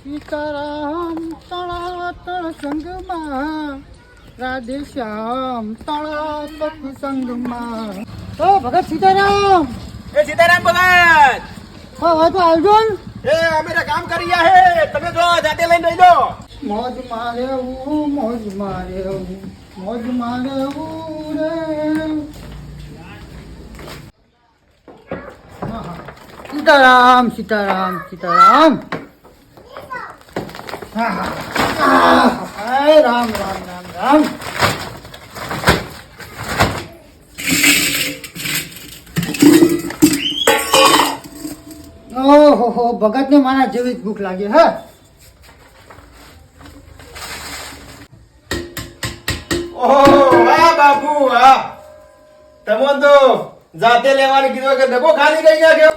સીતારામ તળાતળ સંગમાં, રાધે શ્યામ તળાતળ સંગમાં. ઓ ભગત સીતારામ. એ સીતારામ ભગત. હા તો આવજો ને. એ અમે કામ કરી રહ્યા હે, તમે જો જાતે લઈને લઈ લો. મોજ મારે મોજ મારે મોજ મારે રે. સીતારામ સીતારામ સીતારામ. રામ રામ રામ રામ. ઓહો ભગત ને મારા જેવી જ ભૂખ લાગે હે. ઓહો વાહ બાપુ વાહ, તમે તો જાતે લેવાની કીધું કે ડબ્બો ખાલી કરી નાખ્યો.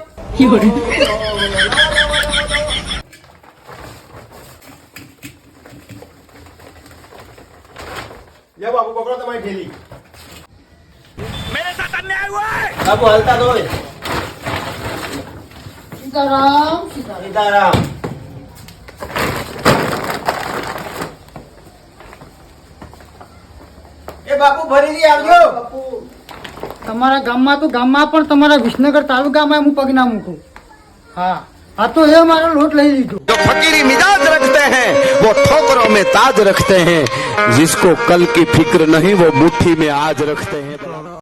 લે બાપુ પકડો તમારી થેલી. મેરે સાથ અન્યાય હુઆ હૈ. બાપુ હાલતા તો હોય. સીતારામ સીતારામ. સીતારામ. એ બાપુ ફરીથી આવજો. તમારા ગામમાં તો ગામમાં પણ તમારા વિસનગર તાલુકામાં હું પગ ના મૂકું. હા આ તો એ મારો લોટ લઈ લીધો. जो फकीरी मिजाज रखते हैं वो ठोकरों में ताज रखते हैं, जिसको कल की फिक्र नहीं वो मुट्ठी में आज रखते हैं.